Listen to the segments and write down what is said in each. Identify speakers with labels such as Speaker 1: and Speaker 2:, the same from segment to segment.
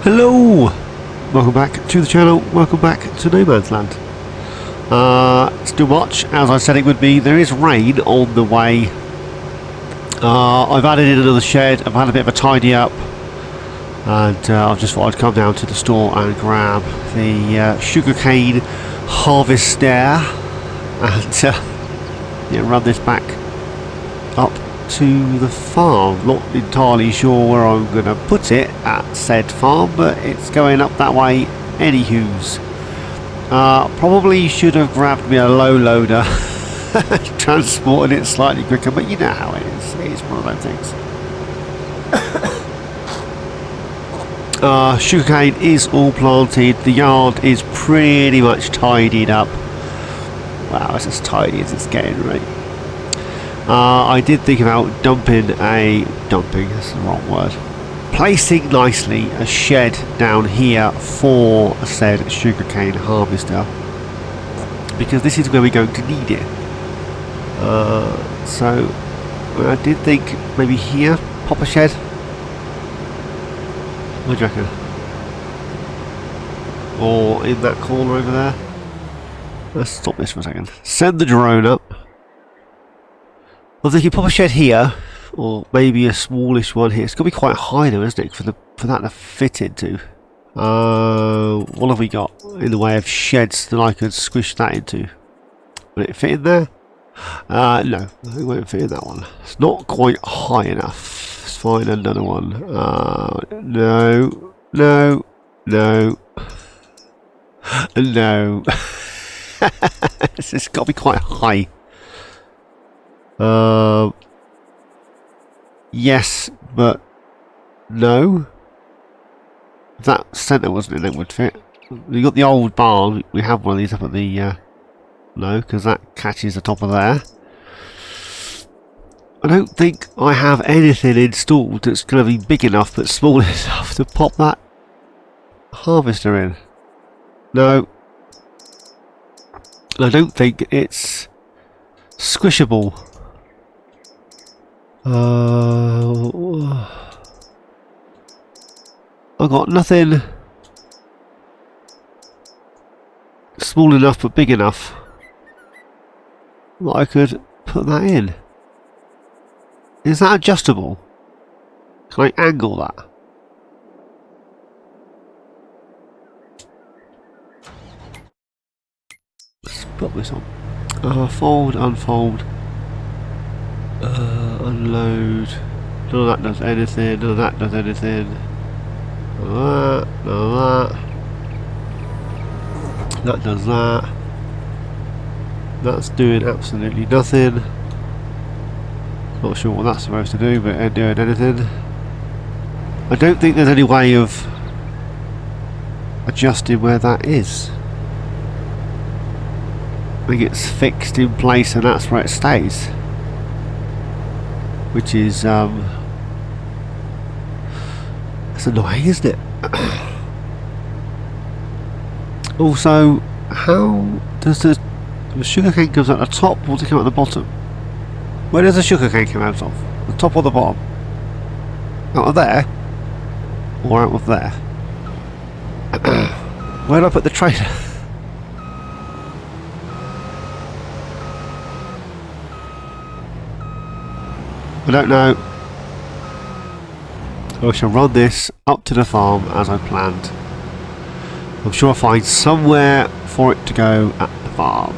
Speaker 1: Hello! Welcome back to the channel, welcome back to No Man's Land. Still much, as I said it would be, there is rain on the way. I've added in another shed, I've had a bit of a tidy up, and I just thought I'd come down to the store and grab the sugarcane harvester and yeah, run this back up to the farm. Not entirely sure where I'm going to put it at said farm, but it's going up that way anywho's. Probably should have grabbed me a low loader, transported it slightly quicker, but you know how it is. It's one of those things. Sugarcane is all planted. The yard is pretty much tidied up. Wow, it's as tidy as it's getting, right? I did think about dumping, that's the wrong word, placing nicely a shed down here for said sugarcane harvester, because this is where we're going to need it. So I did think maybe here, pop a shed. What do you reckon? Or in that corner over there. Let's stop this for a second. Send the drone up. I'm thinking pop a shed here, or maybe a smallish one here. It's got to be quite high though, isn't it, for that to fit into. What have we got in the way of sheds that I could squish that into? Will it fit in there? No, it won't fit in that one. It's not quite high enough. Let's find another one. No. It's got to be quite high. Yes, but no. If that centre wasn't in, it would fit. We got the old barn. We have one of these up at the no, because that catches the top of there. I don't think I have anything installed that's going to be big enough but small enough to pop that harvester in. No. I don't think it's squishable. I've got nothing small enough but big enough that I could put that in. Is that adjustable? Can I angle that? Let's put this on. Fold, unfold. Unload. None of that does anything. None of that does anything. None of that. None of that. That does that. That's doing absolutely nothing. Not sure what that's supposed to do, but it ain't doing anything. I don't think there's any way of adjusting where that is. I think it's fixed in place and that's where it stays. Which is that's annoying, isn't it? Also, how does the sugarcane comes at the top or does it come at the bottom? Where does the sugarcane come out of? The top or the bottom? Out of there? Or out of there? Where do I put the trailer? I don't know. I shall run this up to the farm as I planned. I'm sure I'll find somewhere for it to go at the farm.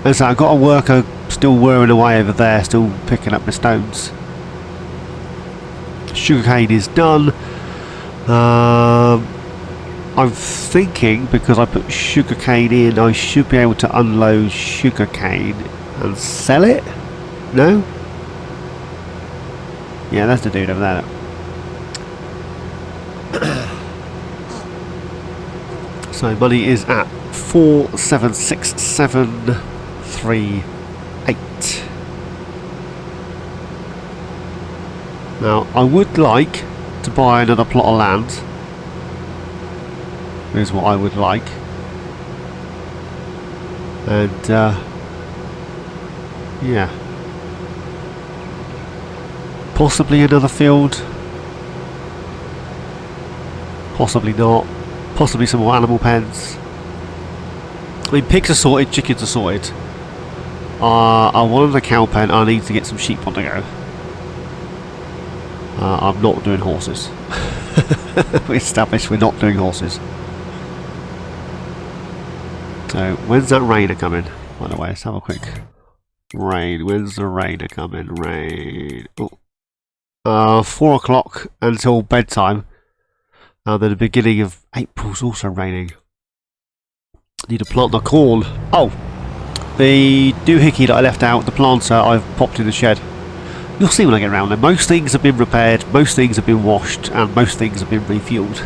Speaker 1: And so I've got a worker still whirring away over there, still picking up the stones. Sugarcane is done. I'm thinking because I put sugarcane in, I should be able to unload sugarcane and sell it? No? Yeah, that's the dude over there. So money is at 476,738. Now I would like to buy another plot of land. Is what I would like. And yeah. Possibly another field. Possibly not. Possibly some more animal pens. I mean, pigs are sorted, chickens are sorted. I wanted a cow pen. I need to get some sheep on the go. I'm not doing horses. We established we're not doing horses. So, when's that raider coming? By the way, let's have a quick rain. When's the raider coming? Rain. Oh. 4 o'clock until bedtime. Then the beginning of April's also raining. Need to plant the corn. Oh! The doohickey that I left out, the planter, I've popped in the shed. You'll see when I get around there. Most things have been repaired, most things have been washed, and most things have been refueled.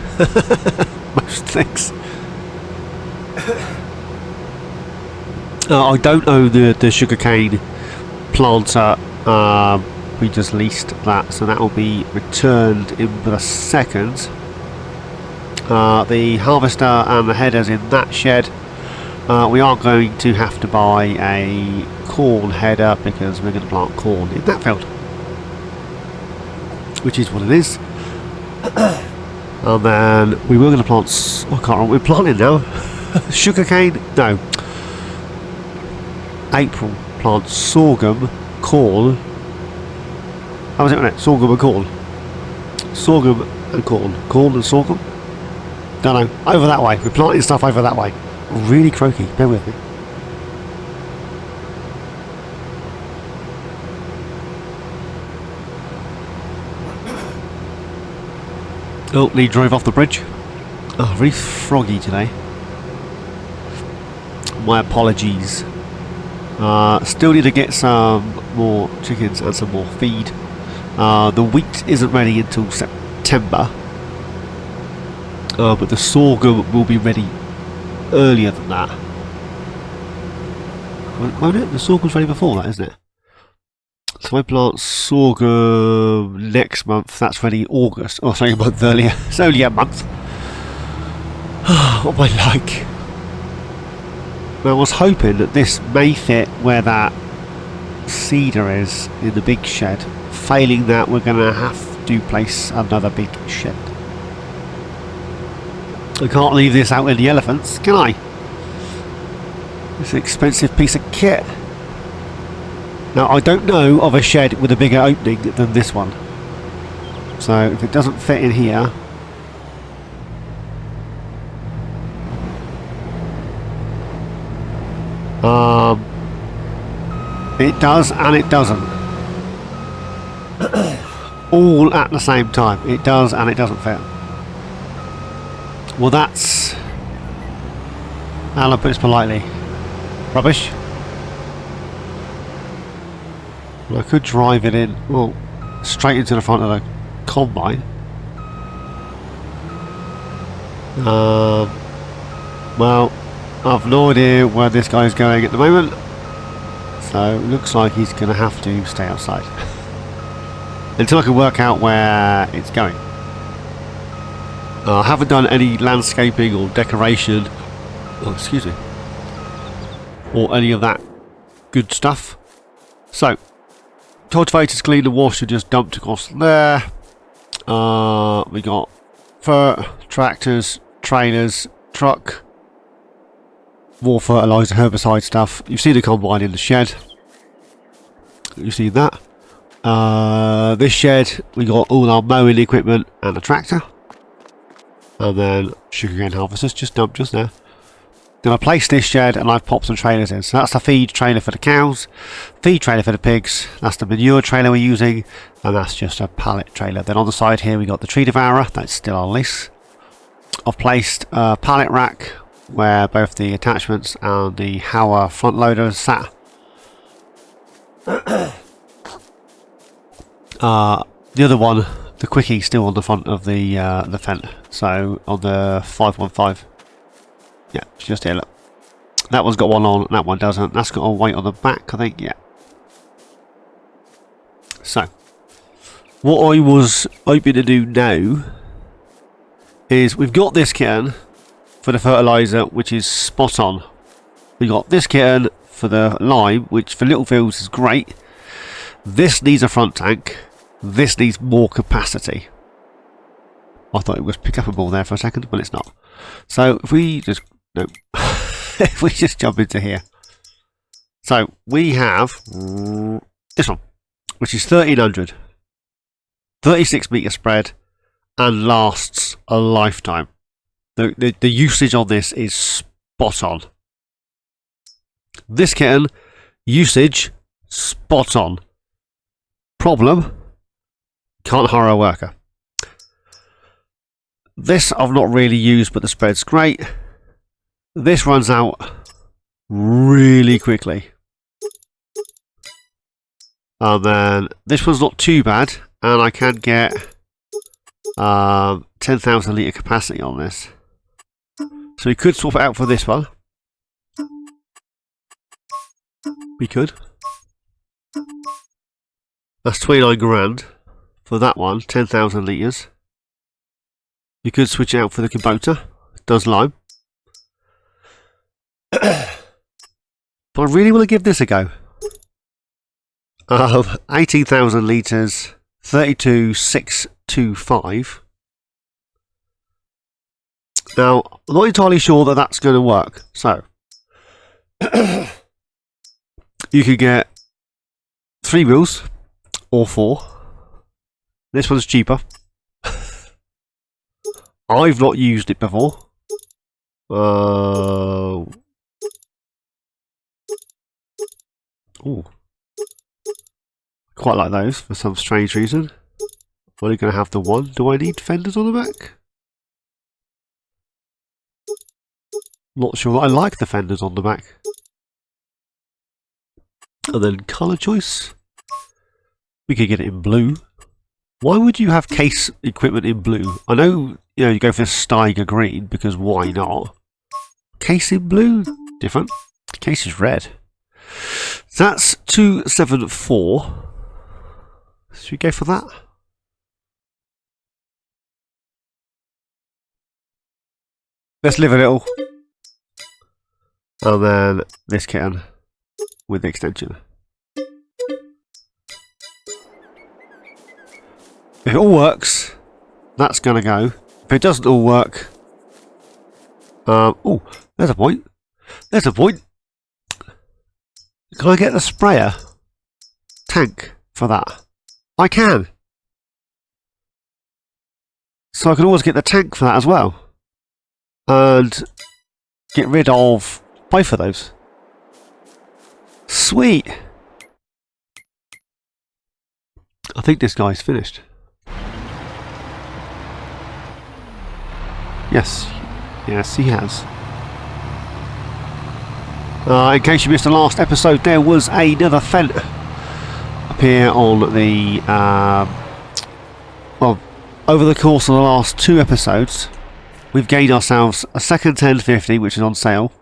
Speaker 1: Most things. I don't own the sugarcane planter. We just leased that, so that will be returned in a second. The harvester and the headers in that shed. We are going to have to buy a corn header because we're going to plant corn in that field, which is what it is. And then we were going to plant. I can't remember. We're planting now. Sugarcane? No. April plant sorghum, corn. How was it on it? Sorghum and corn. Sorghum and corn. Corn and sorghum. Don't know. Over that way. We're planting stuff over that way. Really croaky. Bear with me. Oh, Lee drove off the bridge. Oh, really froggy today. My apologies. Still need to get some more chickens and some more feed. The wheat isn't ready until September. But the sorghum will be ready earlier than that. Won't it? The sorghum's ready before that, isn't it? So I plant sorghum next month. That's ready August. Oh, sorry, a month earlier. It's only a month. What am I like? Well, I was hoping that this may fit where that cedar is in the big shed. Failing that, we're going to have to place another big shed. I can't leave this out in the elephants, can I? It's an expensive piece of kit. Now, I don't know of a shed with a bigger opening than this one. So, if it doesn't fit in here... it does and it doesn't. All at the same time. It does and it doesn't fit. Well, that's... I'll put this politely. Rubbish. Well, I could drive it in, well, straight into the front of the combine. Well, I've no idea where this guy's going at the moment. So, it looks like he's going to have to stay outside. Until I can work out where it's going. I haven't done any landscaping or decoration, oh, excuse me, or any of that good stuff. So, cultivators cleaned and washed and just dumped across there. We got fur, tractors, trailers, truck, more fertiliser, herbicide stuff. You see the combine in the shed. You see that. This shed, we got all our mowing equipment and a tractor. And then sugarcane harvesters just dumped just there. Then I placed this shed and I've popped some trailers in. So that's the feed trailer for the cows, feed trailer for the pigs, that's the manure trailer we're using, and that's just a pallet trailer. Then on the side here we got the tree devourer, that's still on lease. I've placed a pallet rack where both the attachments and the Hauer front loader sat. The other one, the quickie, still on the front of the Fendt. So on the 515. Yeah, it's just here, look. That one's got one on, that one doesn't. That's got a weight on the back, I think, yeah. So, what I was hoping to do now is we've got this kitten for the fertiliser, which is spot on. We've got this kitten for the lime, which for little fields is great. This needs a front tank. This needs more capacity. I thought it was pick up a ball there for a second, but it's not. So if we just if we just jump into here. So we have this one, which is 1300, 36 meter spread, and lasts a lifetime. The usage on this is spot on. This kitten, usage spot on. Problem, can't hire a worker. This I've not really used, but the spread's great. This runs out really quickly. And then this one's not too bad, and I can get 10,000 litre capacity on this. So we could swap it out for this one. We could. That's 29 grand for that one, 10,000 litres. You could switch it out for the Kubota. It does lime. But I really want to give this a go. 18,000 litres, 32,625. Now, I'm not entirely sure that that's going to work. So, you could get 3 wheels or 4. This one's cheaper. I've not used it before. Ooh. Quite like those for some strange reason. I'm only going to have the one. Do I need fenders on the back? Not sure that I like the fenders on the back. And then colour choice. We could get it in blue. Why would you have case equipment in blue? I know, you go for Steiger green because why not? Case in blue? Different. Case is red. So that's 274. Should we go for that? Let's live a little. And then this kitten with the extension. If it all works, that's going to go. If it doesn't all work... oh, there's a point. There's a point. Can I get the sprayer tank for that? I can. So I can always get the tank for that as well. And get rid of both of those. Sweet. I think this guy's finished. Yes. Yes, he has. In case you missed the last episode, there was another fent up here on the... well, over the course of the last 2 episodes, we've gained ourselves a second 1050, which is on sale,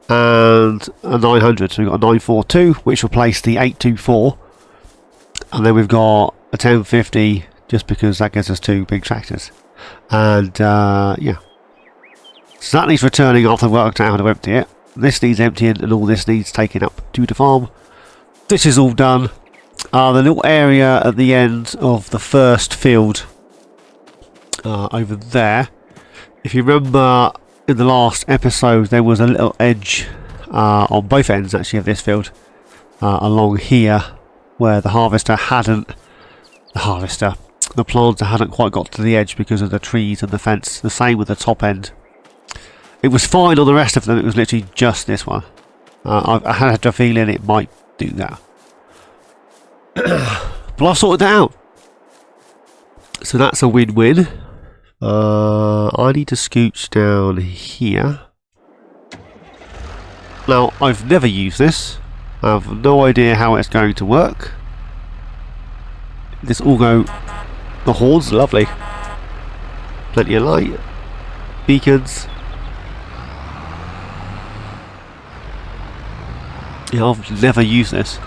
Speaker 1: and a 900. So we've got a 942, which replaced the 824. And then we've got a 1050, just because that gives us 2 big tractors. And, yeah. So that needs returning after I've worked out how to empty it. This needs emptying, and all this needs taking up to the farm. This is all done. The little area at the end of the first field, over there. If you remember, in the last episode, there was a little edge on both ends, actually, of this field. Along here, where the harvester hadn't... The planter hadn't quite got to the edge because of the trees and the fence. The same with the top end. It was fine on the rest of them, it was literally just this one. I had a feeling it might do that. But I've sorted that out. So that's a win-win. I need to scooch down here. Now, I've never used this. I have no idea how it's going to work. This all go... The horns, lovely. Plenty of light. Beacons. Yeah, I've never used this.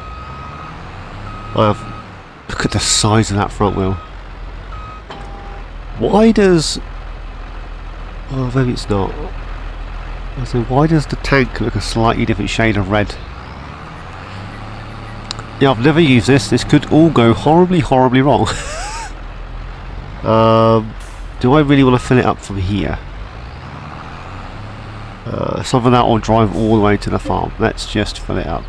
Speaker 1: Look at the size of that front wheel. Why does... Oh, maybe it's not. So why does the tank look a slightly different shade of red? Yeah, I've never used this. This could all go horribly, horribly wrong. do I really want to fill it up from here? Something that will drive all the way to the farm. Let's just fill it up.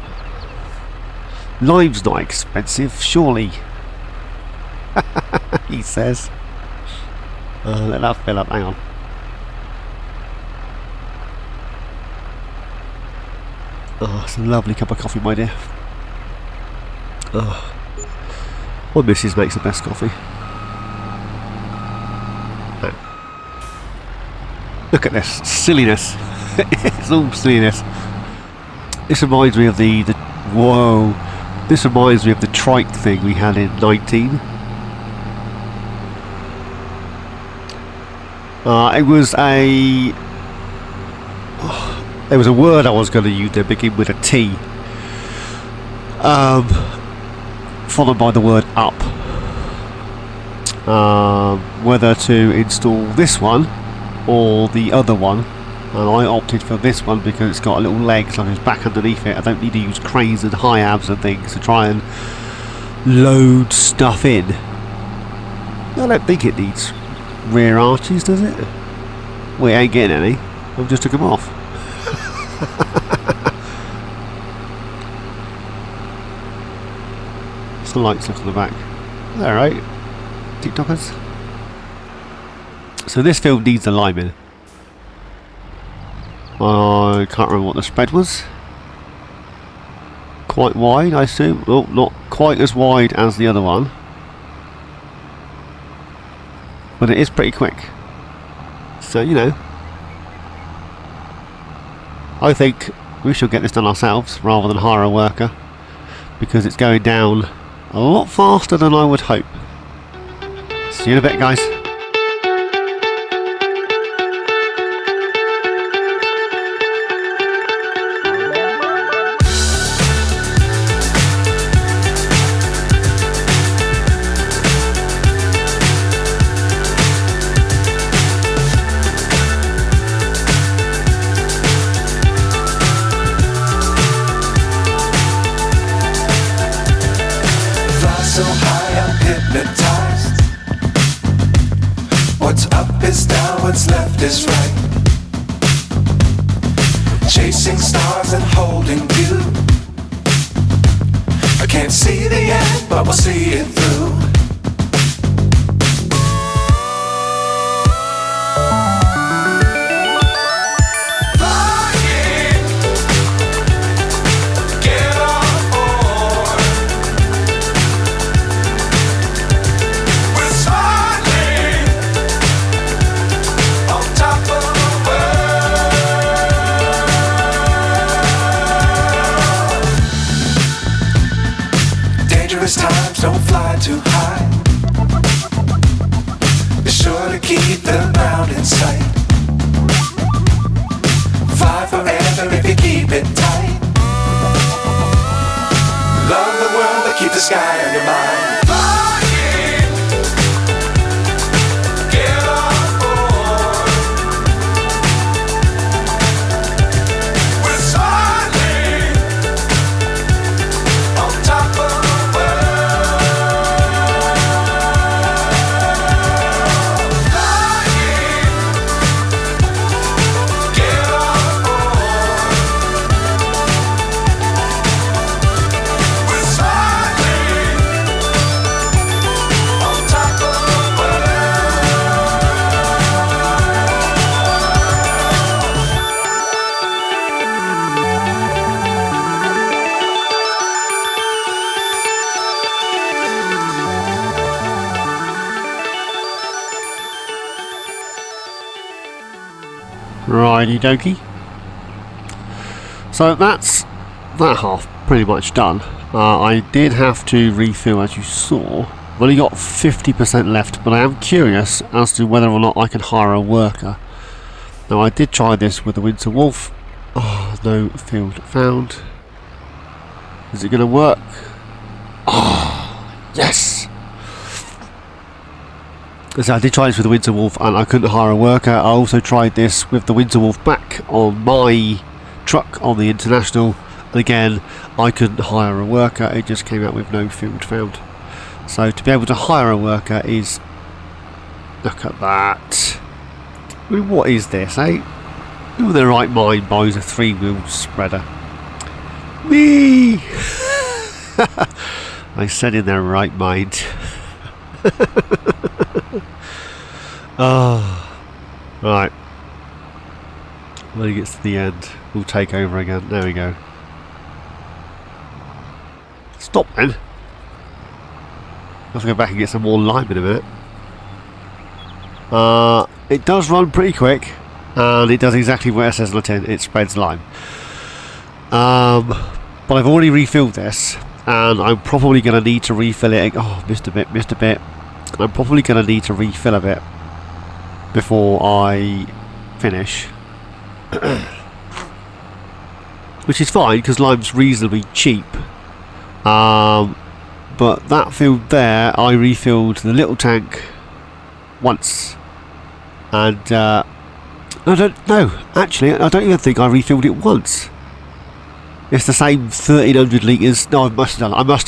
Speaker 1: Lime's not expensive, surely. He says. Let that fill up, hang on. Oh, it's a lovely cup of coffee, my dear. Oh. My missus makes the best coffee. Oh. Look at this silliness. It's all silliness. This reminds me of the whoa. This reminds me of the trike thing we had in 19. It was a there was a word I was going to use that began with a T, followed by the word up. Whether to install this one or the other one, and I opted for this one because it's got a little leg like it's back underneath it. I don't need to use cranes and high abs and things to try and load stuff in. I don't think it needs rear arches, does it? Well, it ain't getting any. I've just took them off. What's the lights left on the back? Alright, TikTokers. So this film needs a lime in. I can't remember what the spread was. Quite wide, I assume. Well, not quite as wide as the other one, but it is pretty quick. So, you know, I think we should get this done ourselves rather than hire a worker, because it's going down a lot faster than I would hope. See you in a bit, guys.
Speaker 2: So high I'm hypnotized. What's up is down, what's left is right. Chasing stars and holding you. I can't see the end, but we'll see it through. Times don't fly too high. Be sure to keep the ground in sight. Fly forever if you keep it tight. Love the world but keep the sky on your mind.
Speaker 1: Righty dokey. So that's that half pretty much done. I did have to refill, as you saw. I've only got 50% left, but I am curious as to whether or not I can hire a worker. Now I did try this with the Winter Wolf. Oh, no field found. Is it going to work? Oh, yes! So I did try this with the Winter Wolf and I couldn't hire a worker. I also tried this with the Winter Wolf back on my truck on the International, and again I couldn't hire a worker. It just came out with no field found. So to be able to hire a worker is Look at that. I mean, what is this, eh? Who in their right mind buys a 3-wheel spreader? Me! I said in their right mind. Oh, right. When he gets to the end, we'll take over again. There we go. Stop then. I'll have to go back and get some more lime in a minute. It does run pretty quick, and it does exactly what it says on the tin. It spreads lime. But I've already refilled this, and I'm probably going to need to refill it. Oh, missed a bit. I'm probably going to need to refill a bit before I finish. Which is fine, because lime's reasonably cheap. But that field there, I refilled the little tank once. And I don't know, actually, I don't even think I refilled it once. It's the same 1300 litres. No, I must have done it. I must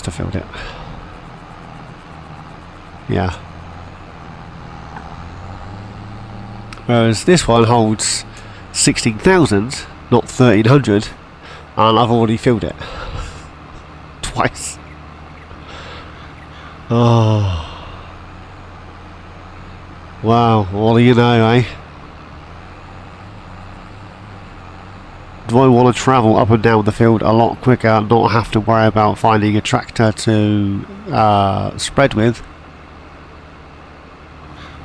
Speaker 1: have filled it. Yeah. Whereas this one holds 16,000, not 1300, and I've already filled it. Twice. Oh. Wow, what do you know, eh? Do I want to travel up and down the field a lot quicker and not have to worry about finding a tractor to spread with?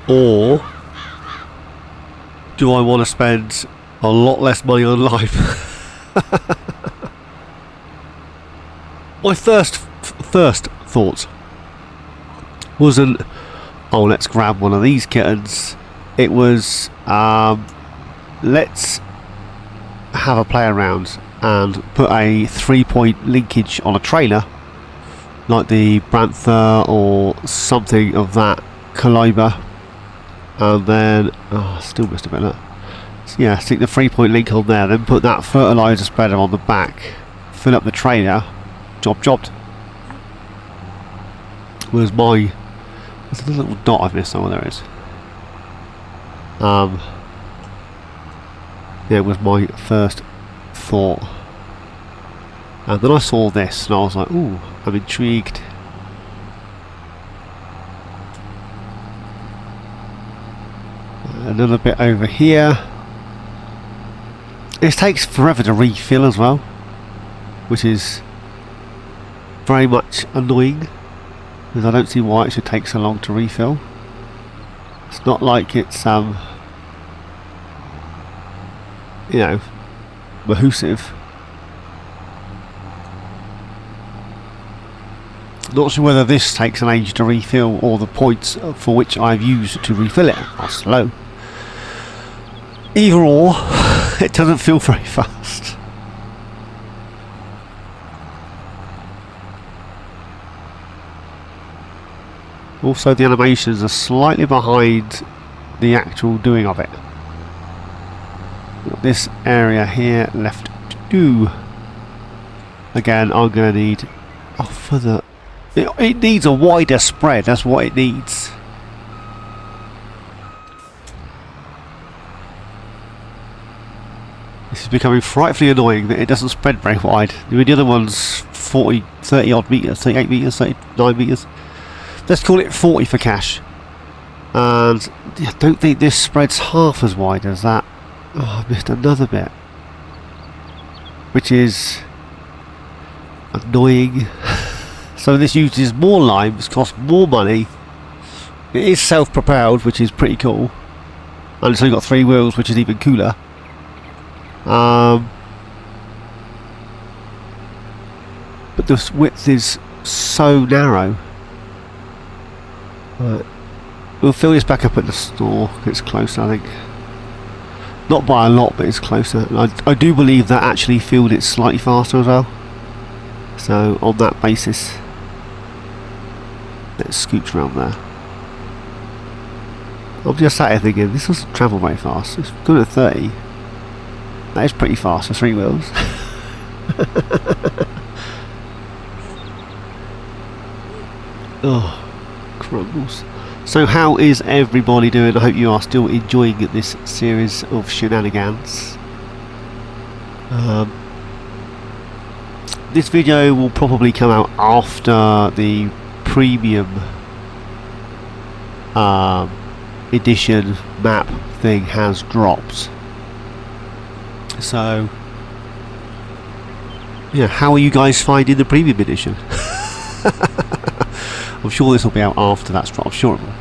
Speaker 1: Or do I want to spend a lot less money on lime? My first thought wasn't, oh, let's grab one of these kittens. It was, let's have a play around and put a 3-point linkage on a trailer, like the Branther or something of that caliber, and then, oh, still missed a bit of that. Yeah, stick the 3-point link on there, then put that fertiliser spreader on the back, fill up the trailer, jobbed. Where's my... There's a little dot I've missed somewhere, there it is. Yeah, it was my first thought. And then I saw this and I was like, ooh, I'm intrigued. Another bit over here. It takes forever to refill as well, which is very much annoying, because I don't see why it should take so long to refill. It's not like it's you know, mahoosive. Not sure whether this takes an age to refill or the points for which I've used to refill it are slow. Either or, it doesn't feel very fast. Also, the animations are slightly behind the actual doing of it. Got this area here left to do. Again, I'm going to need... Oh, for the... It needs a wider spread, that's what it needs. This is becoming frightfully annoying that it doesn't spread very wide. The other one's 40, 30 odd metres, 38 metres, 39 metres. Let's call it 40 for cash. And I don't think this spreads half as wide as that. Oh, I missed another bit. Which is annoying. So this uses more limes, costs more money. It is self-propelled, which is pretty cool. And it's only got 3 wheels, which is even cooler. But the width is so narrow. Right. We'll fill this back up at the store. It's closer, I think. Not by a lot, but it's closer. And I do believe that actually filled it slightly faster as well. So on that basis, let's scooch around there. I'm just sat here thinking, this doesn't travel very fast. It's good at 30. That is pretty fast for 3 wheels. Oh, crumbles. So how is everybody doing? I hope you are still enjoying this series of shenanigans. This video will probably come out after the premium edition map thing has dropped. So yeah, how are you guys finding the premium edition? I'm sure this will be out after that's dropped. I'm sure it will.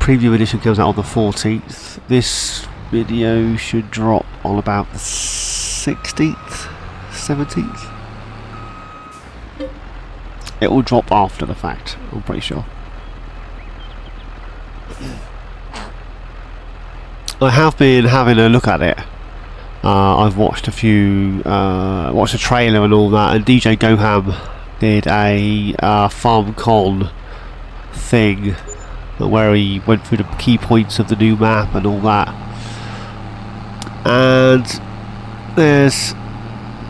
Speaker 1: Premium edition comes out on the 14th. This video should drop on about the 16th, 17th. It will drop after the fact, I'm pretty sure. I have been having a look at it. I've watched a few, watched a trailer and all that, and DJ Goham did a FarmCon thing where he went through the key points of the new map and all that. And there's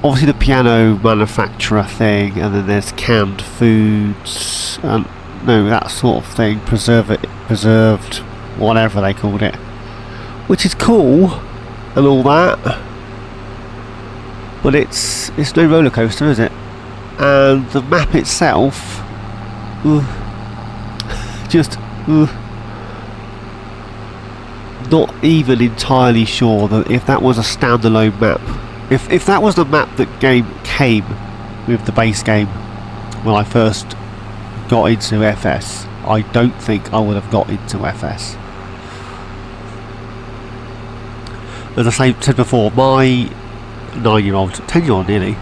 Speaker 1: obviously the piano manufacturer thing, and then there's canned foods, and that sort of thing, preserved, whatever they called it, which is cool and all that, but it's no roller coaster, is it? And the map itself, just not even entirely sure that if that was a standalone map, if that was the map that game came with the base game when I first got into FS, I don't think I would have got into FS. As I said before, my 9-year-old, 10-year-old nearly,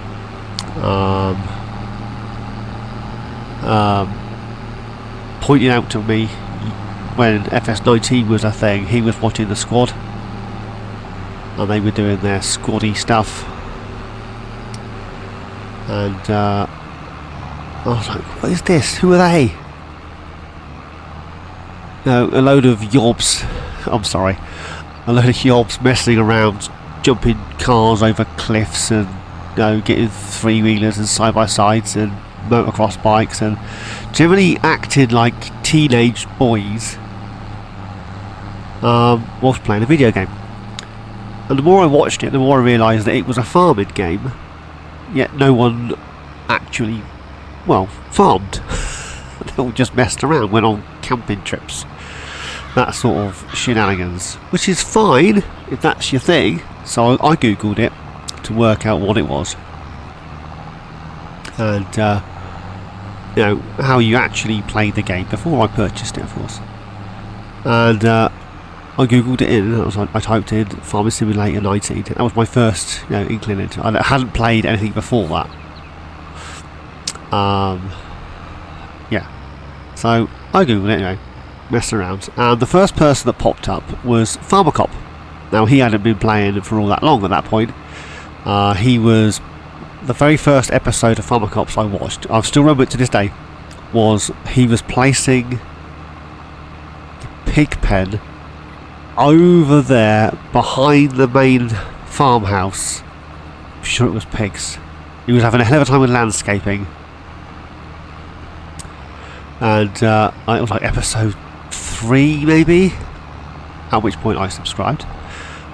Speaker 1: pointed out to me when FS19 was a thing. He was watching the squad and they were doing their squaddy stuff, and I was like, what is this? Who are they? No, a load of yobs, I'm sorry, a load of yobs messing around, jumping cars over cliffs, and getting three-wheelers and side-by-sides and motocross bikes, and generally acting like teenage boys whilst playing a video game. And the more I watched it, the more I realised that it was a farming game, yet no one actually, well, farmed. They all just messed around, went on camping trips, that sort of shenanigans, which is fine if that's your thing. So I googled it to work out what it was, and how you actually played the game before I purchased it, of course. And I googled it in, and I typed in Farming Simulator 19. That was my first inkling into it. I hadn't played anything before that. Yeah, so I googled it anyway, messed around, and the first person that popped up was Farmer Cop. Now, he hadn't been playing for all that long at that point. He was the very first episode of Farmer Cops I watched. I still remember it to this day. Was he was placing the pig pen over there behind the main farmhouse. I'm sure it was pigs. He was having a hell of a time with landscaping, and it was like episode 3 maybe, at which point I subscribed,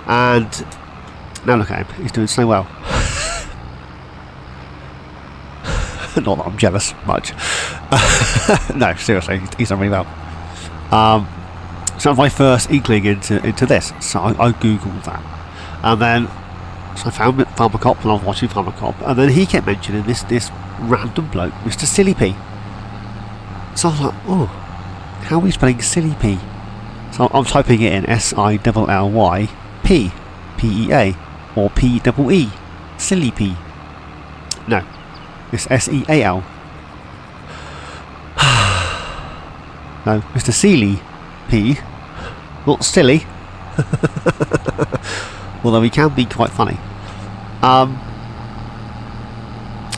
Speaker 1: and now look at him, he's doing so well. Not that I'm jealous much. No, seriously, he's done really well. So that was my first inkling into this, so I googled that, and then so I found Farmer Cop when I was watching Farmer Cop, and then he kept mentioning this random bloke, Mr. Silly P. So I was like, oh, how are we spelling Silly P? So I'm typing it in SILLYP PEA or PEE, Silly P. No, it's SEAL. No, Mr. Sealy P, not silly. Although he can be quite funny.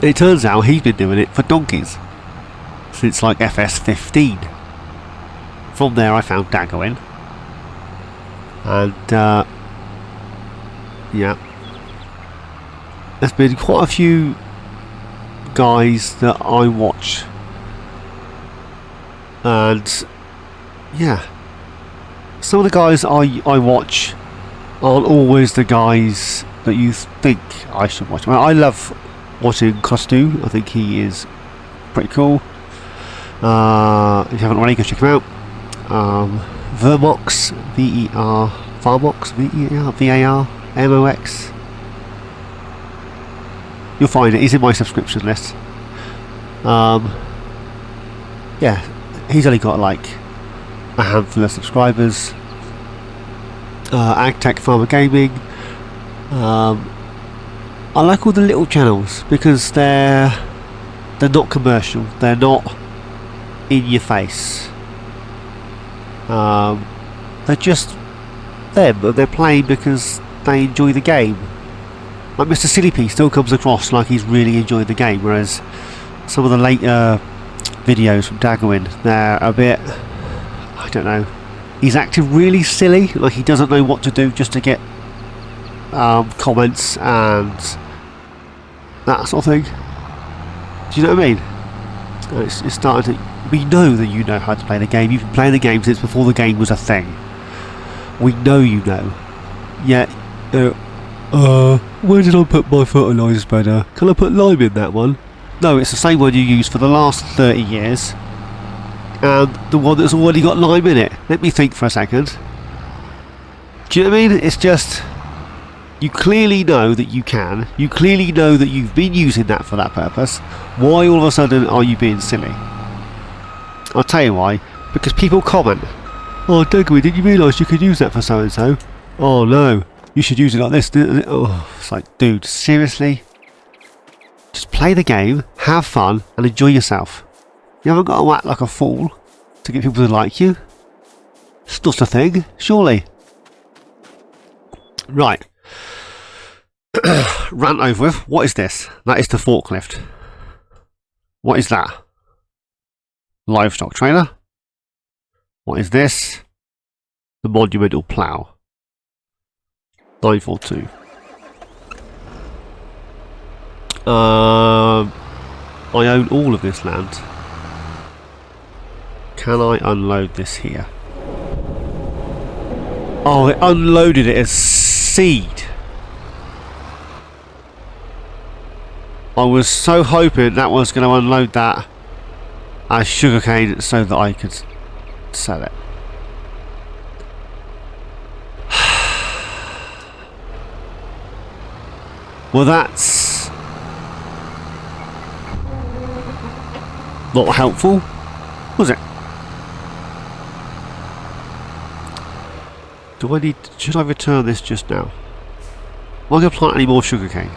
Speaker 1: It turns out he's been doing it for donkeys since like FS15. From there I found Dagoin, and yeah, there's been quite a few guys that I watch And yeah, some of the guys I watch aren't always the guys that you think I should watch. I love watching Costu. I think he is pretty cool. If you haven't already, go check him out. Vermox, V-E-R, Varmox, V-E-R, V-A-R-M-O-X. You'll find it. He's in my subscription list. Yeah, he's only got like a handful of subscribers. AgTech Farmer Gaming. I like all the little channels because they're not commercial. They're not in your face. They're just them, and they're playing because they enjoy the game. Like Mr. Sillypea still comes across like he's really enjoying the game, whereas some of the later videos from Daggerwin, they're a bit, I don't know, he's acting really silly, like he doesn't know what to do just to get comments and that sort of thing. Do you know what I mean? It's starting to, we know that you know how to play the game. You've been playing the game since before the game was a thing. We know you know. Yet, where did I put my fertiliser spreader? Can I put lime in that one? No, it's the same one you used for the last 30 years. And the one that's already got lime in it. Let me think for a second. Do you know what I mean? It's just, you clearly know that you can. You clearly know that you've been using that for that purpose. Why all of a sudden are you being silly? I'll tell you why. Because people comment. Oh, Daggerwin, didn't you realise you could use that for so and so? Oh no, you should use it like this. Oh, it's like, dude, seriously? Just play the game, have fun, and enjoy yourself. You haven't got to act like a fool to get people to like you. It's not a thing, surely. Right. Rant over with. What is this? That is the forklift. What is that? Livestock trailer. What is this? The monumental plough. 942. I own all of this land. Can I unload this here? Oh, it unloaded it as seed. I was so hoping that was going to unload that as sugarcane so that I could sell it. Well, that's not helpful, was it? Do I need? Should I return this just now? Am I going to plant any more sugarcane?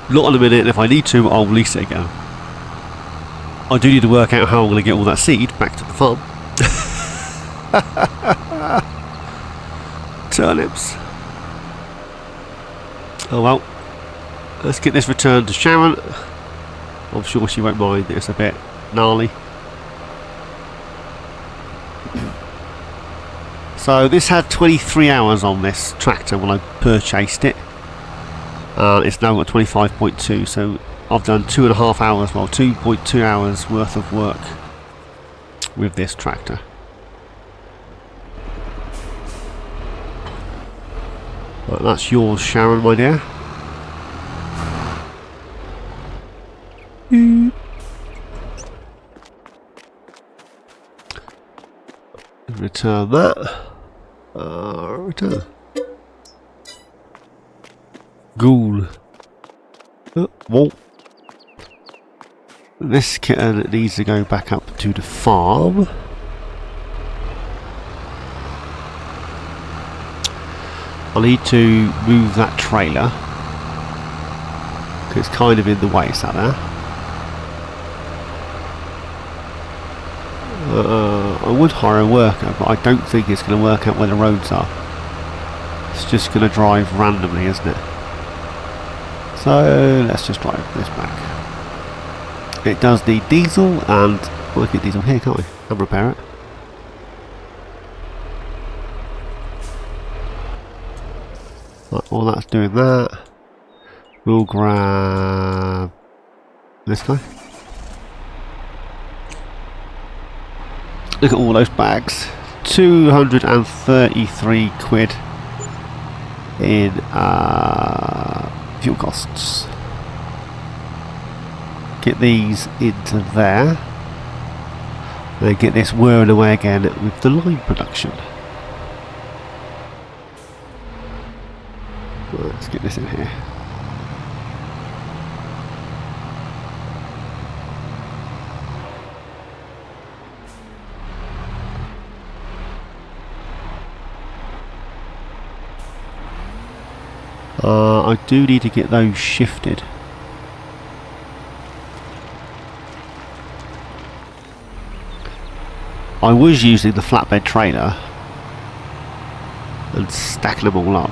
Speaker 1: Not in a minute, and if I need to, I'll release it again. I do need to work out how I'm going to get all that seed back to the farm. Turnips. Oh well. Let's get this returned to Sharon. I'm sure she won't mind. It's a bit gnarly. So this had 23 hours on this tractor when I purchased it. It's now got 25.2, so I've done 2.5 hours, well 2.2 hours worth of work with this tractor. Right, that's yours, Sharon, my dear. Return that. Return. Ghoul. Whoa. This kitten needs to go back up to the farm. I need to move that trailer because it's kind of in the way. Is that there? I would hire a worker, but I don't think it's going to work out where the roads are. It's just going to drive randomly, isn't it? So let's just drive this back. It does need diesel, and we'll get diesel here, can't we? And repair it. Right, while that's doing that, we'll grab this guy. Look at all those bags. 233 quid in fuel costs. Get these into there. Then get this whirring away again with the line production. Let's get this in here. I do need to get those shifted. I was using the flatbed trailer and stacking them all up.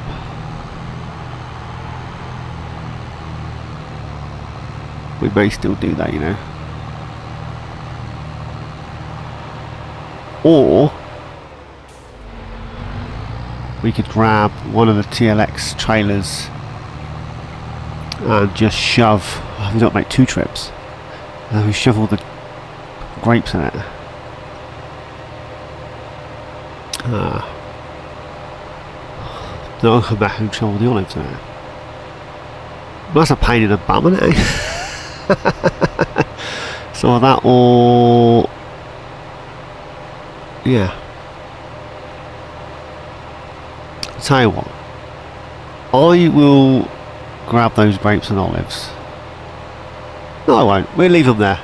Speaker 1: We may still do that, you know. Or we could grab one of the TLX trailers and just shove. We've got to make 2 trips. We shove all the grapes in it. Then I'll come back and shove all the olives in it. That's a pain in the bum, isn't it? So that or yeah. Tell you what, I will grab those grapes and olives. No, I won't. We'll leave them there.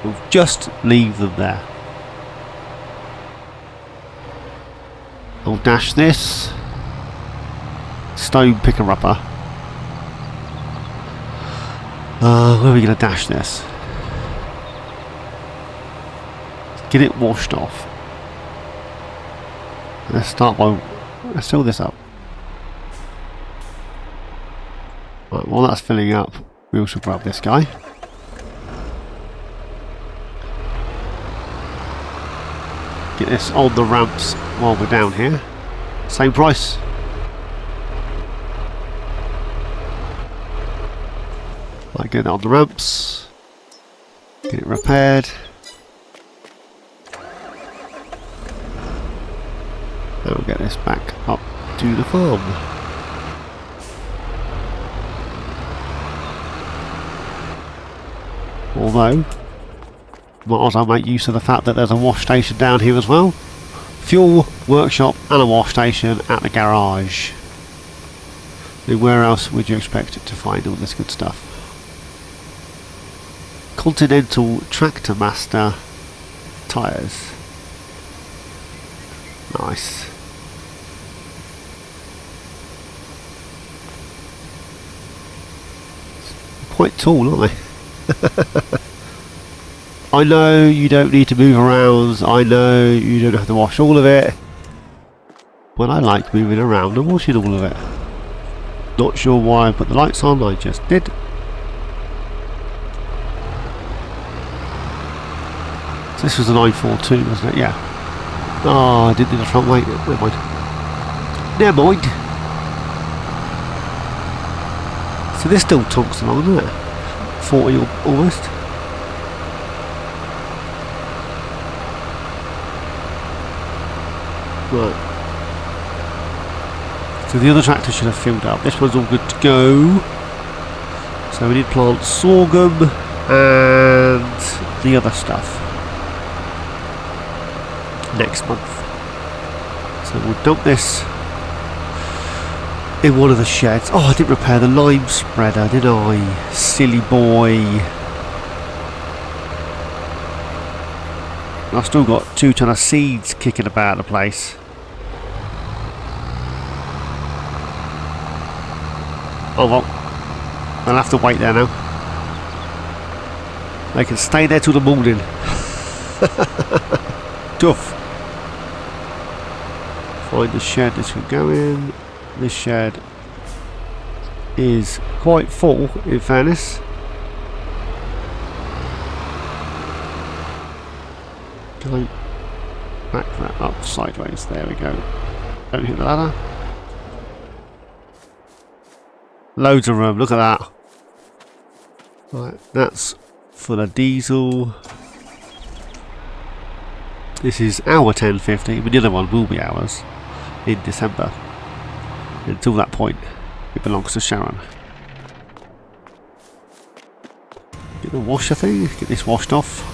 Speaker 1: We'll just leave them there. I'll dash this stone picker upper. Where are we going to dash this? Get it washed off. Let's start by. Let's fill this up. Right, while that's filling up, we also grab this guy. Get this on the ramps while we're down here. Same price. Right, get it on the ramps. Get it repaired. Then we'll get this back up to the farm. Although, might as well make use of the fact that there's a wash station down here as well. Fuel, workshop and a wash station at the garage. Then where else would you expect to find all this good stuff? Continental Tractor Master tyres. Nice. Quite tall, aren't they? I know you don't need to move around, I know you don't have to wash all of it, but I like moving around and washing all of it. Not sure why I put the lights on, I just did. So this was a 942, wasn't it? Yeah. Oh, I didn't do the front weight, never mind. Never mind. So this still talks along, doesn't it? 40 almost. Right. So the other tractor should have filled up. This one's all good to go. So we need to plant sorghum and the other stuff next month. So we'll dump this in one of the sheds. Oh, I didn't repair the lime spreader, did I? Silly boy. I've still got 2 ton of seeds kicking about the place. Oh well, I'll have to wait there now. They can stay there till the morning. Tough. Find the shed this can go in. This shed is quite full, in fairness. Can I back that up sideways? There we go. Don't hit the ladder. Loads of room, look at that. Right, that's full of diesel. This is our 1050, but the other one will be ours in December. Until that point, it belongs to Sharon. Get the washer thing, get this washed off.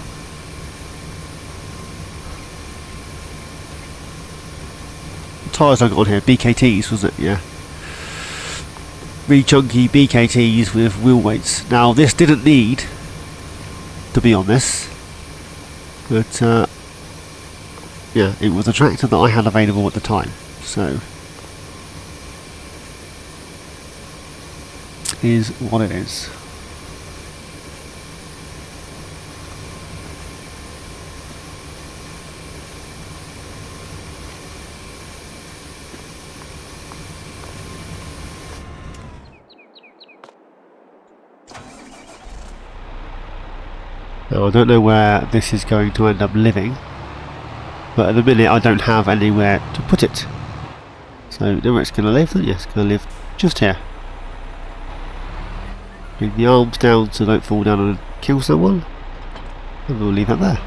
Speaker 1: The tyres I got on here, BKTs, was it? Yeah. Really chunky BKTs with wheel weights. Now, this didn't need to be on this, but yeah, it was a tractor that I had available at the time, so is what it is. Now, I don't know where this is going to end up living, but at the minute I don't have anywhere to put it. So, know where it's going to live? Then yes, it's going to live just here. Bring the arms down so don't fall down and kill someone, and we'll leave it there.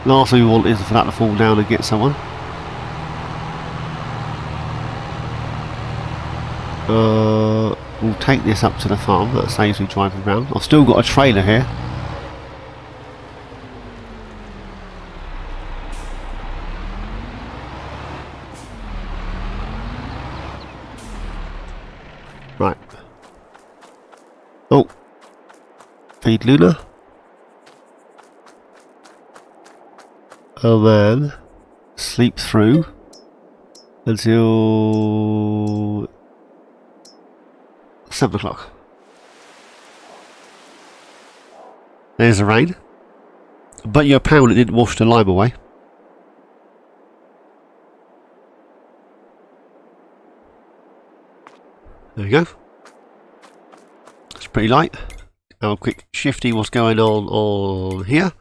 Speaker 1: Last thing we want is for that to fall down and get someone. We'll take this up to the farm, that saves me driving around. I've still got a trailer here. Right. Oh. Feed Luna. And then sleep through until 7 o'clock. There's the rain. But your pound, it didn't wash the lime away. There you go. It's pretty light. Have a quick shifty what's going on here.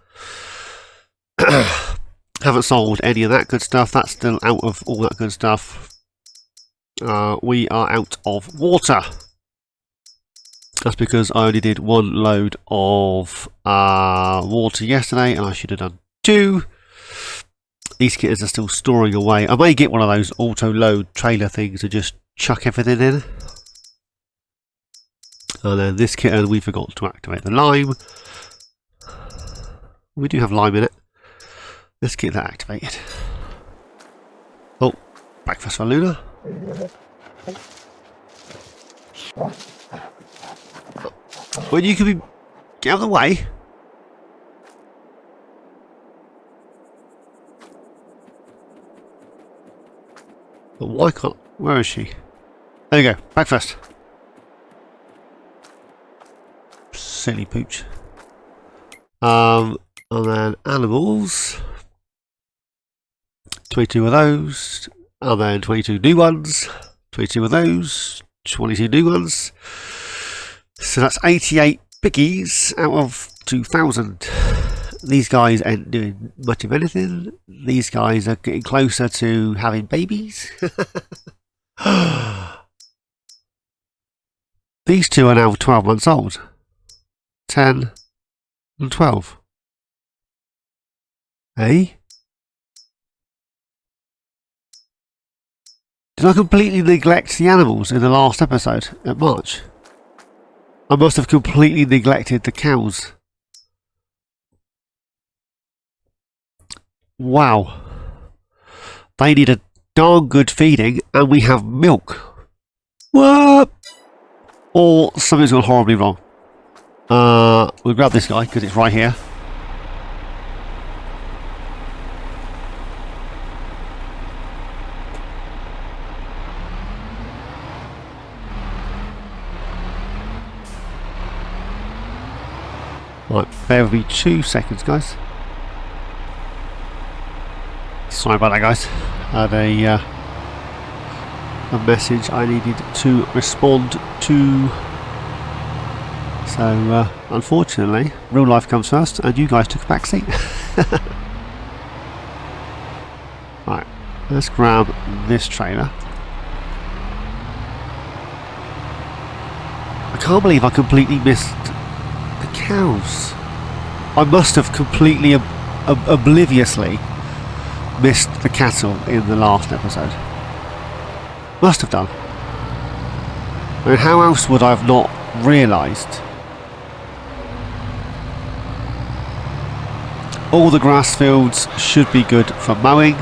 Speaker 1: Haven't sold any of that good stuff. That's still out of all that good stuff. We are out of water. That's because I only did one load of water yesterday, and I should have done 2. These kittens are still storing away. I may get one of those auto load trailer things to just chuck everything in. And then this kitten, we forgot to activate the lime. We do have lime in it. Let's get that activated. Oh, breakfast for Luna. When you could be... Get out of the way. But why can't... Where is she? There you go, breakfast. Silly pooch. And then animals. 22 of those. And then 22 new ones. 22 of those. 22 new ones. So that's 88 piggies out of 2,000. These guys ain't doing much of anything. These guys are getting closer to having babies. These two are now 12 months old. 10 and 12. Eh? Did I completely neglect the animals in the last episode at March? I must have completely neglected the cows. Wow. They need a darn good feeding, and we have milk. What? Or something's gone horribly wrong. We'll grab this guy because it's right here. Right, bear with me 2 seconds, guys. Sorry about that, guys. I had a message I needed to respond to. So, unfortunately, real life comes first, and you guys took a back seat. Right, let's grab this trailer. I can't believe I completely missed the cows. I must have completely obliviously missed the cattle in the last episode. Must have done. I mean, how else would I have not realised? All the grass fields should be good for mowing,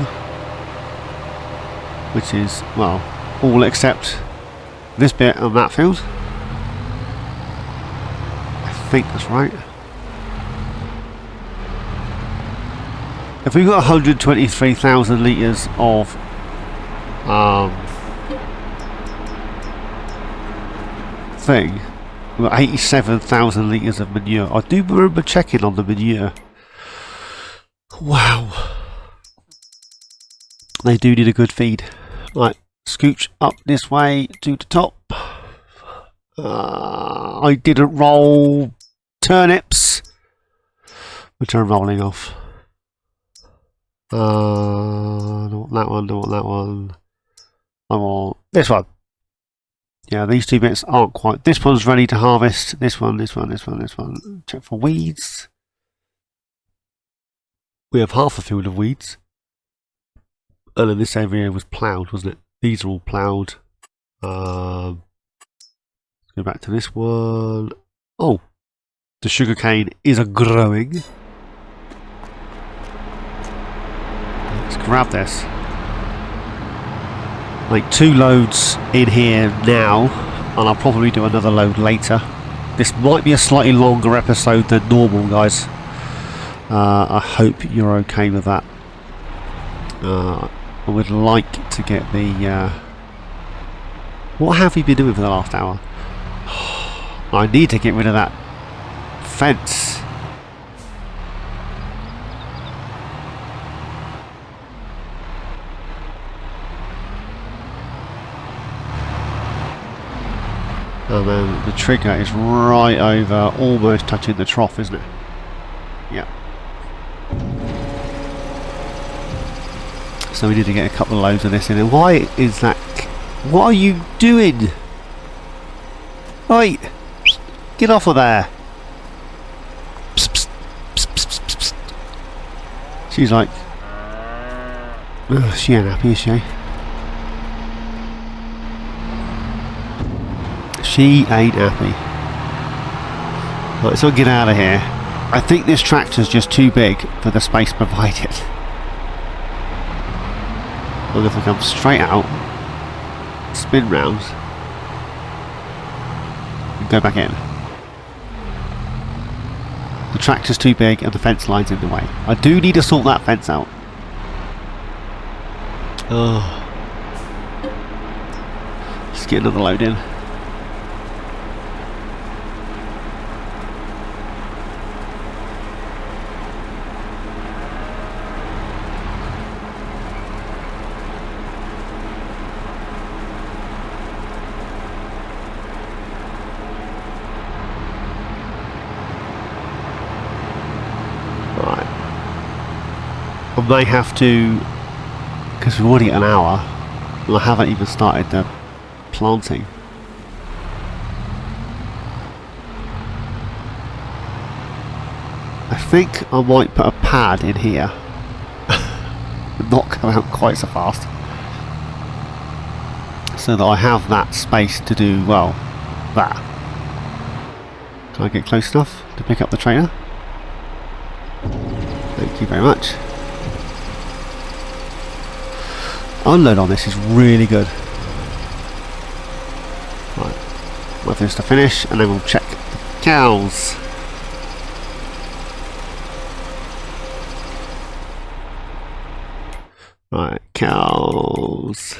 Speaker 1: which is, well, all except this bit on that field. I think that's right. If we've got 123,000 litres of thing, we've got 87,000 litres of manure. I do remember checking on the manure. Wow. They do need a good feed. Right, scooch up this way to the top. I didn't roll turnips, which I'm rolling off. Don't want that one, don't want that one. I want this one. Yeah, these two bits aren't quite. This one's ready to harvest. This one, this one, this one, this one. Check for weeds. We have half a field of weeds. And then this area was ploughed, wasn't it? These are all ploughed. Let's go back to this one. Oh, the sugarcane is a growing. Let's grab this. Like 2 loads in here now, and I'll probably do another load later. This might be a slightly longer episode than normal, guys. I hope you're okay with that. I would like to get the... what have you been doing for the last hour? I need to get rid of that fence. And then the trigger is right over, almost touching the trough, isn't it? Yeah. So we need to get a couple of loads of this in. And why is that? What are you doing? Oi! Get off of there! Psst, psst, psst, psst, psst, psst. She's like... she ain't happy, is she? She ain't happy. Right, so get out of here. I think this tractor's just too big for the space provided. Well, if we come straight out, spin round, and go back in. The tractor's too big and the fence line's in the way. I do need to sort that fence out. Oh. Let's get another load in. I may have to, because we're already at an hour and I haven't even started the planting. I think I might put a pad in here and not come out quite so fast, so that I have that space to do, well, that. Can I get close enough to pick up the trailer? Thank you very much. Unload on this is really good. Right, wait for this to finish and then we'll check the cows. Right, cows.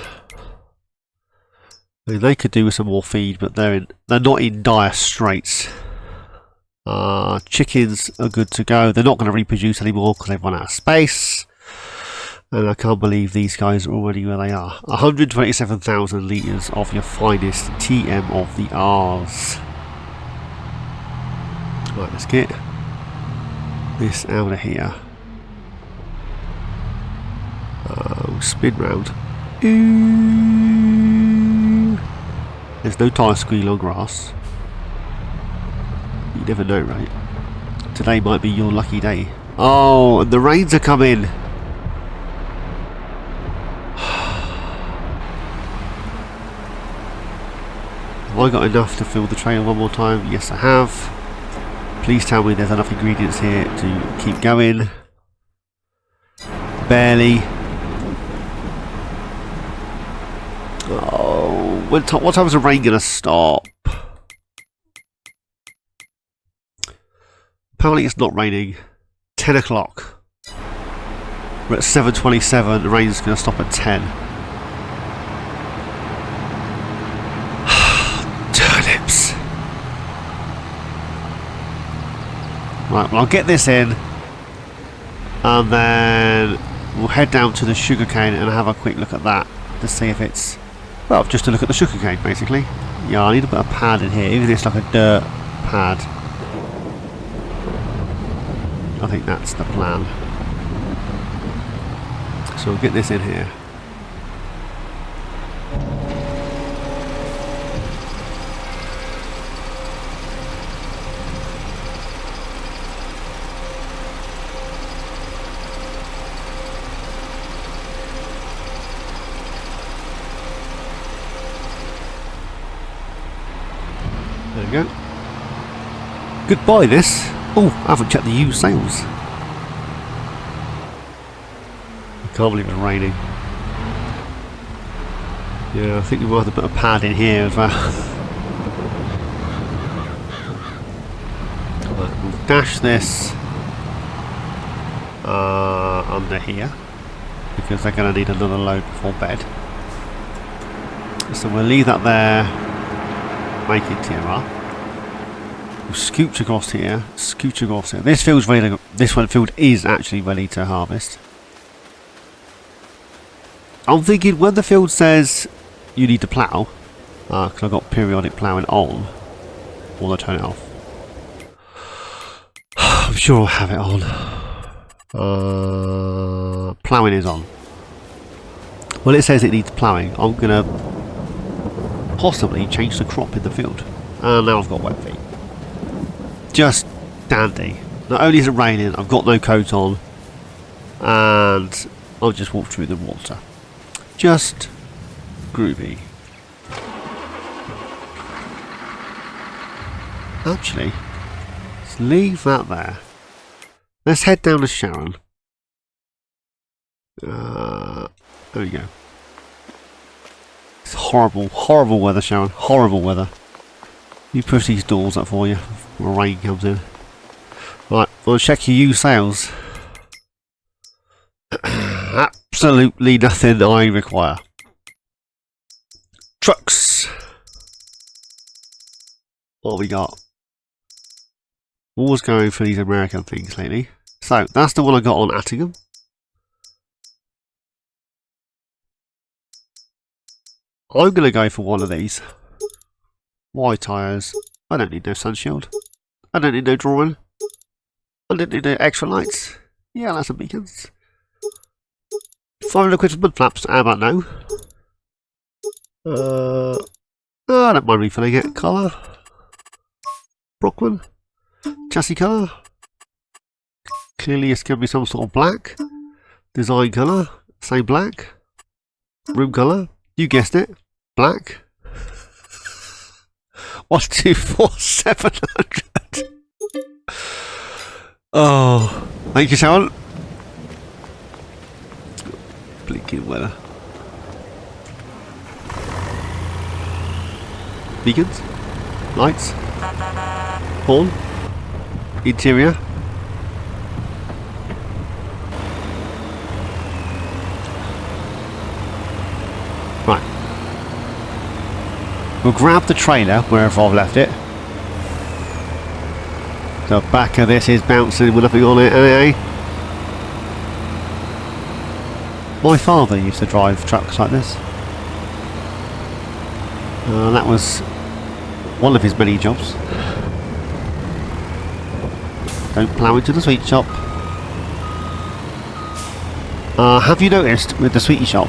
Speaker 1: I mean, they could do with some more feed, but they're not in dire straits. Chickens are good to go. They're not going to reproduce anymore because they've run out of space. And I can't believe these guys are already where they are. 127,000 litres of your finest TM of the R's. Right, let's get this out of here. We'll spin round. Ooh. There's no tyre squeal on grass. You never know, right? Today might be your lucky day. Oh, and the rains are coming. Have I got enough to fill the trailer one more time? Yes, I have. Please tell me there's enough ingredients here to keep going. Barely. Oh, what time is the rain going to stop? Apparently it's not raining. 10 o'clock. We're at 7:27. The rain's going to stop at 10. Turnips. Right, well I'll get this in. And then we'll head down to the sugarcane and have a quick look at that to see if it's... Well, just to look at the sugarcane basically. Yeah, I need a bit of pad in here, even if it's like a dirt pad. I think that's the plan. So we'll get this in here. There we go. Goodbye this. Oh, I haven't checked the used sales. I can't believe it's raining. Yeah, I think we might have to put a pad in here as well. Right, we'll dash this under here because they're going to need another load before bed. So we'll leave that there. Make it TMR. We'll scooch across here. Scooch across here. This field's ready to, this one field is actually ready to harvest. I'm thinking when the field says you need to plough, because I've got periodic ploughing on, or I'll turn it off. I'm sure I'll have it on. Ploughing is on. Well, it says it needs ploughing. I'm gonna possibly change the crop in the field. And now I've got wet feet. Just dandy. Not only is it raining, I've got no coat on, and I'll just walk through the water. Just groovy. Actually, let's leave that there. Let's head down to Sharon. There we go. It's horrible, horrible weather, Sharon. Horrible weather. You push these doors up for you when rain comes in. Right, we'll check your used sales. Absolutely nothing I require. Trucks. What we got? Always going for these American things lately. So that's the one I got on Attingham. I'm going to go for one of these. Wide tyres. I don't need no sunshield. I don't need no drawing. I don't need no extra lights. Yeah, that's some beacons. 500 quid for mud flaps. How about no? I don't mind refilling it. Colour. Brookman. Chassis colour. Clearly it's going to be some sort of black. Design colour. Same black. Room colour. You guessed it. Black. 1, 2, 4, 700. Oh, thank you, Sharon. Blinking weather. Beacons, lights, horn, interior. Right. We'll grab the trailer wherever I've left it. The back of this is bouncing with nothing on it, eh? My father used to drive trucks like this. That was one of his many jobs. Don't plough into the sweet shop. Have you noticed with the sweetie shop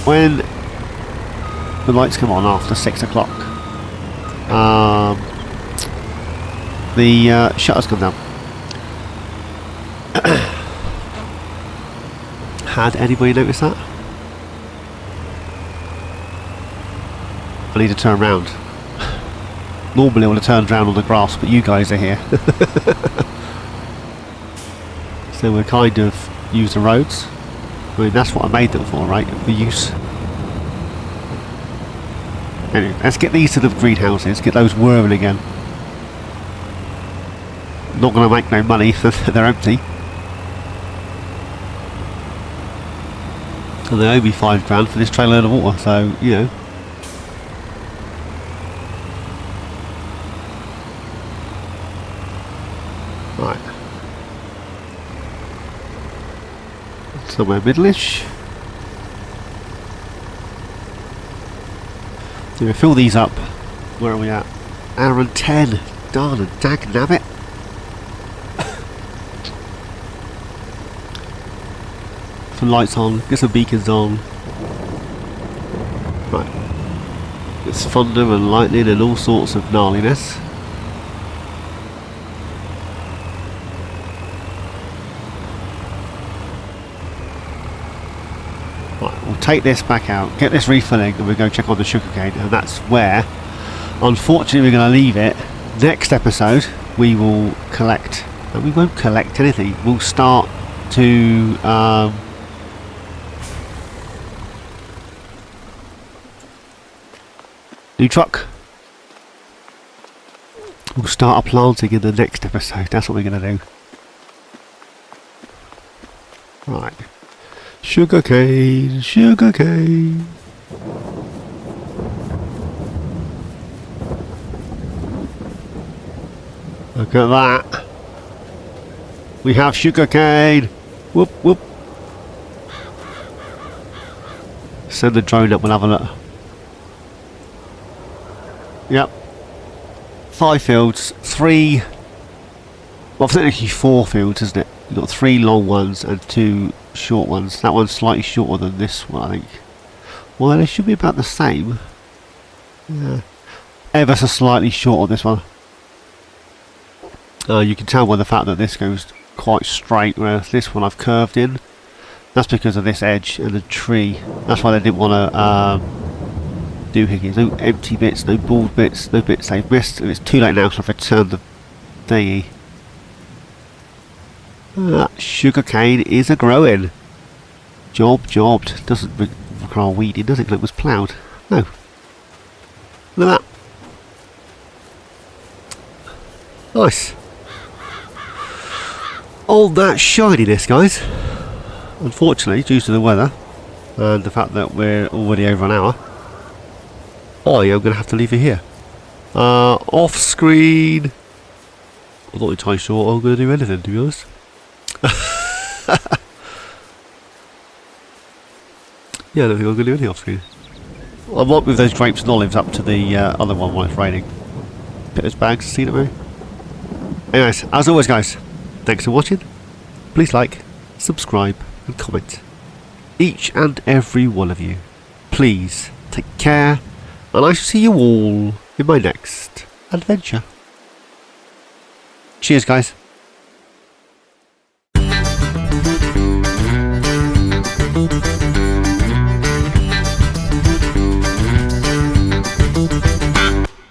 Speaker 1: when the lights come on after 6 o'clock, the shutters come down? Had anybody noticed that? I need to turn around. Normally I would have turned around on the grass, but you guys are here. So we're kind of use the roads. I mean, that's what I made them for, right? For use. Anyway, let's get these sort of greenhouses, get those whirring again. Not going to make no money if they're empty. And they owe me £5 for this trailload of water, so, you know. Right. Somewhere middle-ish. We fill these up. Where are we at? Hour and 10. Darn and dag nabbit. Some lights on, get some beacons on. Right. It's thunder and lightning and all sorts of gnarliness. Right, we'll take this back out, get this refilling, and we'll go check on the sugarcane, and that's where, unfortunately, we're going to leave it. Next episode, we will collect, and we won't collect anything, we'll start to new truck. We'll start planting in the next episode. That's what we're going to do. Right. Sugarcane, sugarcane. Look at that. We have sugarcane. Whoop, whoop. Send the drone up, we'll have a look. Yep. 5 fields, 3. Well, technically 4 fields, isn't it? You've got 3 long ones and 2 short ones. That one's slightly shorter than this one, I think. Well, they should be about the same. Yeah. Ever so slightly shorter, this one. You can tell by the fact that this goes quite straight, whereas this one I've curved in. That's because of this edge and the tree. That's why they didn't want to doohickeys. No empty bits, no bald bits, no bits they've missed, and it's too late now, so I've returned the thingy. Sugarcane is a growing. Jobbed. Doesn't require weeding, does it? It was ploughed. No. Look at that. Nice. All that shininess, guys. Unfortunately, due to the weather and the fact that we're already over an hour, I am going to have to leave it here. Off screen. I'm not entirely sure I'm going to do anything, to be honest. Yeah, I don't think I'm going to do anything off screen. I might move those grapes and olives up to the other one when it's raining. Put those bags, see it maybe. Anyways, as always, guys, thanks for watching. Please like, subscribe, and comment. Each and every one of you. Please take care. And I shall see you all in my next adventure. Cheers, guys.